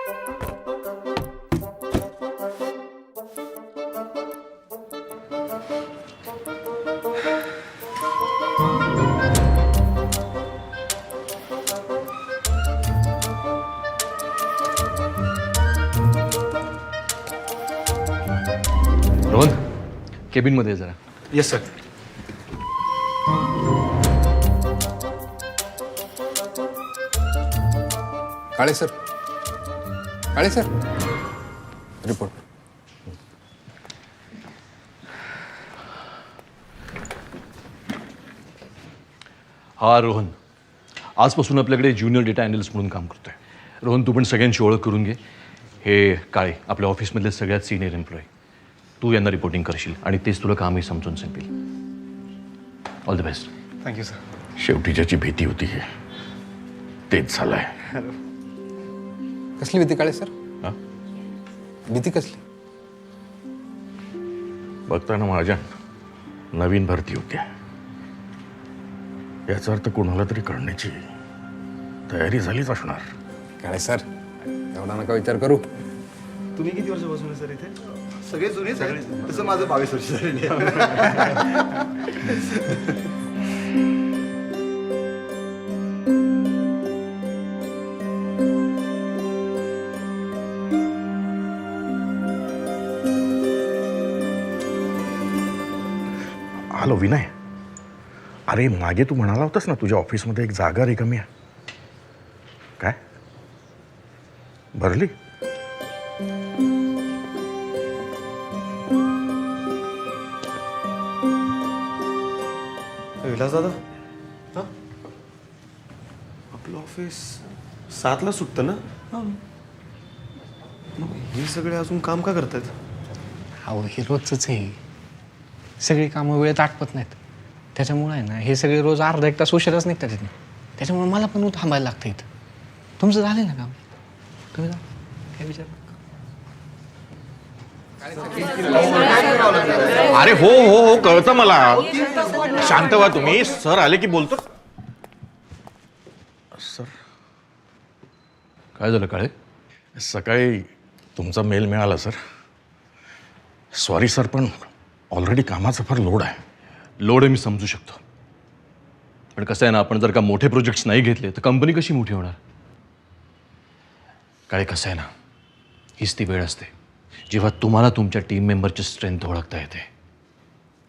Rohan, cabin मध्ये जरा. Yes sir. Kale sir, Kale sir, report. हा रोहन, आजपासून आपल्याकडे ज्युनियर डेटा अॅनालिस्ट म्हणून काम करतोय. रोहन, तू पण सगळ्यांची ओळख करून घे. हे काळे आपल्या ऑफिसमधले सगळ्यात सिनियर एम्प्लॉई. तू यांना रिपोर्टिंग करशील आणि तेच तुला कामही समजून सांगतील. All the best. Thank you sir. शेवटी ज्याची भीती होती तेच झालंय. कसली भीती काळे सर? हा? भीती कसली? बघताना माझ्या नवीन भरती होत्या, याचा अर्थ कोणाला तरी करण्याची तयारी झालीच असणार. काळे सर, एवढा नका विचार करू. तुम्ही किती वर्षापासून आहे सर इथे? सगळे जुने सगळे. तसं माझं 22 वर्ष झालेली आहे. हॅलो विनय, अरे मागे तू म्हणाला होतास ना तुझ्या ऑफिसमध्ये एक जागा रिकामी आहे. काय भरली? विलास दादा, हा? आपलं ऑफिस 7ला सुटतं ना? मग हे सगळे अजून काम का करतायत? अहो हे रोजच आहे. सगळी कामं वेळेत आटपत नाहीत. त्याच्यामुळे आहे ना, हे सगळे रोज अर्धा एक तास उशिराच निघतात इथनं. त्याच्यामुळे मला पण थांबायला लागतं इथं. तुमचं झालं ना काम? तुम्ही जा, काय विचार. अरे हो हो हो, कळतं मला. शांत व्हा तुम्ही. सर आले की बोलतो. सर, काय झालं काळे? सकाळी तुमचा मेल मिळाला सर. सॉरी सर, पण ऑलरेडी कामाचा फार लोड आहे. लोड आहे मी समजू शकतो, पण कसं आहे ना, आपण जर का मोठे प्रोजेक्ट्स नाही घेतले तर कंपनी कशी मोठी होणार? काय कसं आहे ना, हीच ती वेळ असते जेव्हा तुम्हाला तुमच्या टीम मेंबरची स्ट्रेंथ ओळखता येते.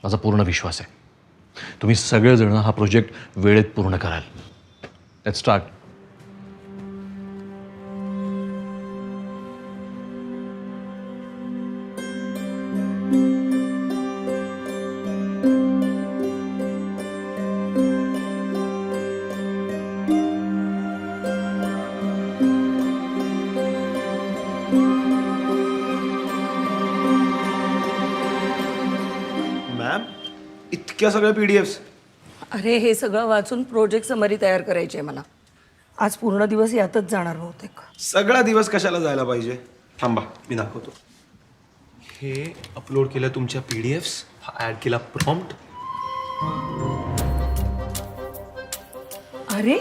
माझा पूर्ण विश्वास आहे तुम्ही सगळेजण हा प्रोजेक्ट वेळेत पूर्ण कराल. Let's start. मॅम, इतक्या सगळ्या PDFs? अरे हे सगळं वाचून प्रोजेक्ट समरी तयार करायची आहे मला. आज पूर्ण दिवस यातच जाणार बहुतेक. सगळा दिवस कशाला जायला पाहिजे? थांबा, मी दाखवतो. हे अपलोड केलं तुमच्या PDFs, हा ऍड केला प्रॉम्प्ट. अरे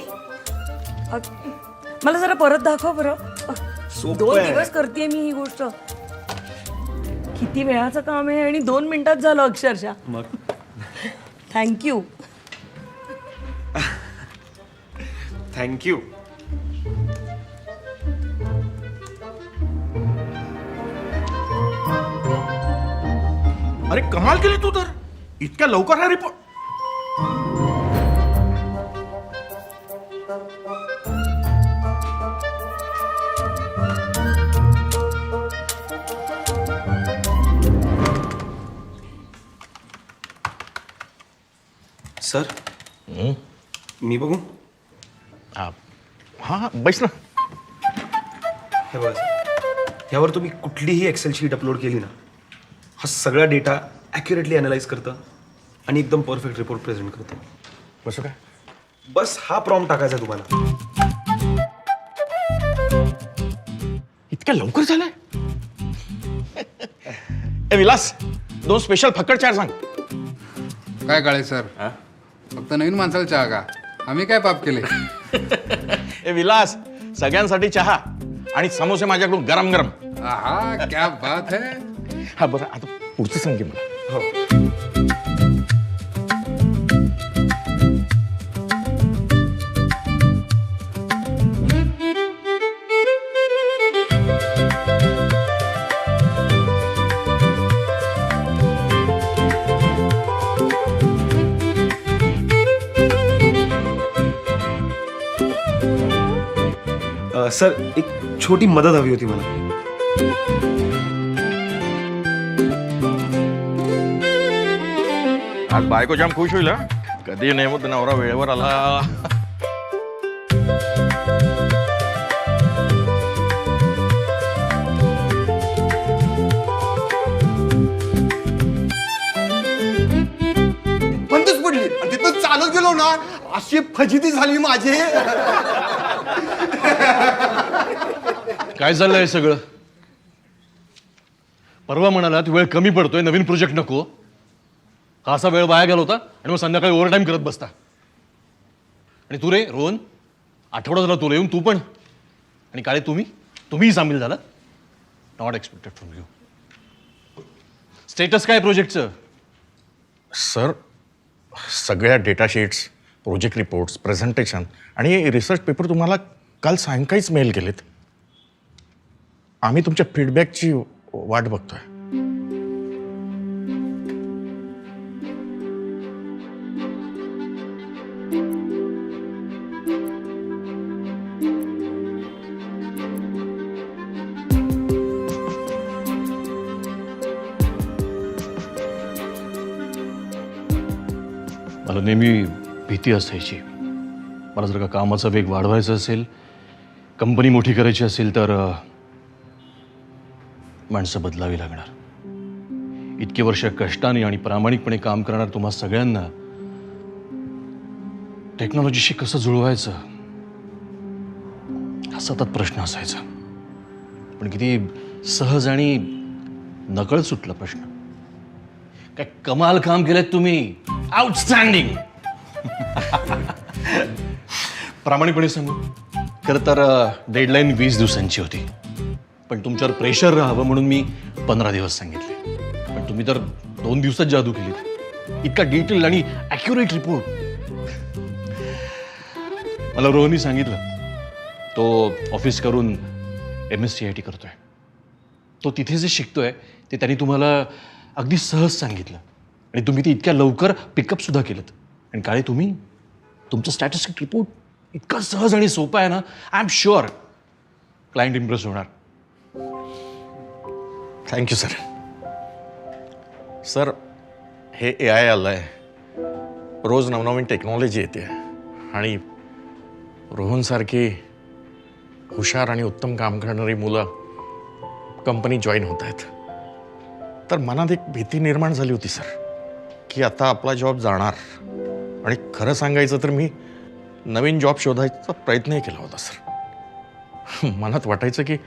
मला जरा परत दाखव बरं. सोपं 2 आहे. दिवस करते मी ही गोष्ट. किती वेळाचं काम आहे आणि 2 मिनिटात झालं अक्षरशः. मग थँक्यू. थँक्यू. अरे कमाल केली तू तर. इतक्या लवकर हा रिपोर्ट. सर, मी बघू? हा बैस ना. हे बघा सर, यावर तुम्ही कुठलीही एक्सेल शीट अपलोड केली ना, हा सगळा डेटा ॲक्युरेटली अनालाइज करतं आणि एकदम परफेक्ट रिपोर्ट प्रेझेंट करतं. कसं काय? बस हा प्रॉम्प्ट टाकायचा आहे तुम्हाला. इतक्या लवकर झालंय? ए विलास, 2 स्पेशल फक्कड चार सांग. काय काळे सर, फक्त नवीन माणसाला चहा का? आम्ही काय पाप केले? ए विलास, सगळ्यांसाठी चहा आणि समोसे माझ्याकडून गरम गरम. आहा क्या बात है. हा बरं, आता पुढचं सांगे मला. हो. सर, एक छोटी मदत हवी होती मला. आज बायको जाम खुश होईल. हा? कधी नेमत नवरा वेळेवर आला. बंदच पडली आणि तिथं चालत गेलो ना अशी फजिती झाली माझी. काय चाललंय हे सगळं? परवा म्हणालात वेळ कमी पडतोय, नवीन प्रोजेक्ट नको. हा असा वेळ वाया गेला होता आणि मग संध्याकाळी ओव्हरटाईम करत बसता. आणि तू रे रोहन, आठवडा झाला तुला येऊन, तू पण. आणि काळे तुम्हीही सामील झाला. Not expected from you. Status काय प्रोजेक्टचं? सर, सगळ्या data sheets, project reports, presentation आणि रिसर्च पेपर तुम्हाला काल सायंकाळीच मेल केलेत. आम्ही तुमच्या फीडबॅकची वाट बघतोय. मला नेहमी भीती असायची. मला जर का कामाचा वेग वाढवायचा असेल, कंपनी मोठी करायची असेल तर माणसं बदलावी लागणार. इतके वर्ष कष्टाने आणि प्रामाणिकपणे काम करणार तुम्हा सगळ्यांना टेक्नॉलॉजीशी कसं जुळवायचं हा सतत प्रश्न असायचा. पण किती सहज आणि नकळत सुटला प्रश्न. काय कमाल काम केलंय तुम्ही. आउटस्टँडिंग. प्रामाणिकपणे सांगू, खरं तर डेडलाईन 20 दिवसांची होती. पण तुमच्यावर प्रेशर राहावं म्हणून मी 15 दिवस सांगितले. पण तुम्ही तर 2 दिवसात जादू केली. इतका डिटेल आणि ॲक्युरेट रिपोर्ट. मला रोहननी सांगितलं, तो ऑफिस करून MSCIT करतोय. तो तिथे जे शिकतोय ते त्यांनी तुम्हाला अगदी सहज सांगितलं. आणि तुम्ही ते इतक्या लवकर पिकअप सुद्धा केलं. आणि काळे तुमचं स्टॅटिस्टिक रिपोर्ट इतका सहज आणि सोपा आहे ना, I am sure client impress होणार. Thank you sir. सर, हे AI आलं आहे. रोज नवनवीन टेक्नॉलॉजी येते आणि रोहनसारखी हुशार आणि उत्तम काम करणारी मुलं कंपनी जॉईन होत आहेत. तर मनात एक भीती निर्माण झाली होती सर, की आता आपला जॉब जाणार. आणि खरं सांगायचं तर मी नवीन जॉब शोधायचा प्रयत्नही केला होता सर. मनात वाटायचं की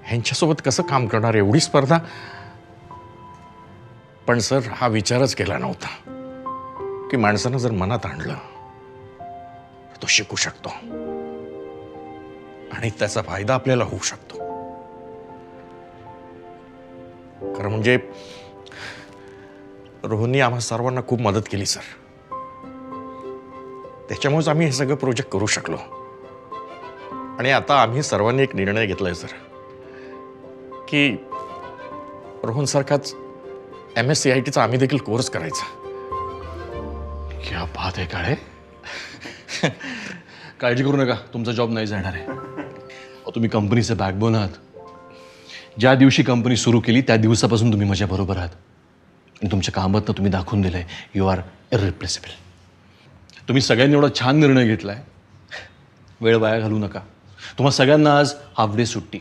ह्यांच्यासोबत कसं काम करणार, एवढी स्पर्धा. पण सर, हा विचारच केला नव्हता की माणसानं जर मनात आणलं तर तो शिकू शकतो आणि त्याचा फायदा आपल्याला होऊ शकतो. खरं म्हणजे रोहननी आम्हा सर्वांना खूप मदत केली सर. त्याच्यामुळेच आम्ही हे सगळं प्रोजेक्ट करू शकलो. आणि आता आम्ही सर्वांनी एक निर्णय घेतलाय सर की रोहनसारखाच MSCITचा आम्ही देखील कोर्स करायचा. क्या बात आहे काळे. काळजी करू नका, तुमचा जॉब नाही जाणार आहे. तुम्ही कंपनीचे बॅकबोन आहात. ज्या दिवशी कंपनी सुरू केली त्या दिवसापासून तुम्ही माझ्याबरोबर आहात. आणि तुमच्या कामातनं तुम्ही दाखवून दिलंय यू आर इररिप्लेसेबल. तुम्ही सगळ्यांनी एवढा छान निर्णय घेतलाय. वेळ वाया घालू नका. तुम्हा सगळ्यांना आज हाफ डे सुट्टी.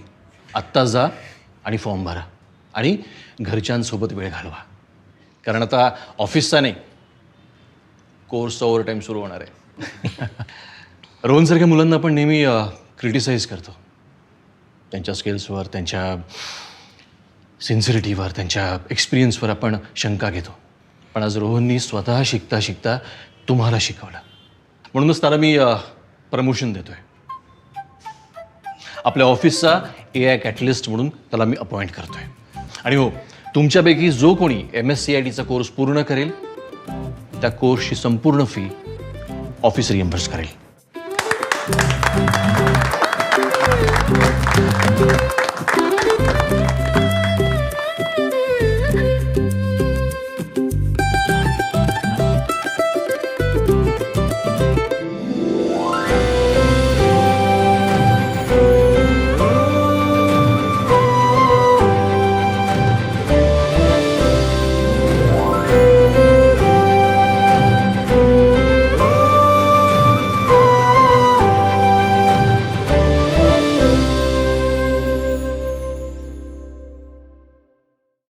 आत्ता जा आणि फॉर्म भरा आणि घरच्यांसोबत वेळ घालवा. कारण आता ऑफिसचा नाही, कोर्सचा ओव्हरटाईम सुरू होणार आहे. रोहनसारख्या मुलांना आपण नेहमी क्रिटिसाइज करतो. त्यांच्या स्किल्सवर, त्यांच्या सिन्सिरिटीवर, त्यांच्या एक्सपिरियन्सवर आपण शंका घेतो. पण आज रोहननी स्वतः शिकता शिकता तुम्हाला शिकवलं. म्हणूनच त्याला मी प्रमोशन देतोय. आपल्या ऑफिसचा AI कॅटलिस्ट म्हणून त्याला मी अपॉइंट करतोय. आणि हो, तुमच्यापैकी जो कोणी MSCITचा कोर्स पूर्ण करेल त्या कोर्सची संपूर्ण फी ऑफिस रिएम्बर्स करेल.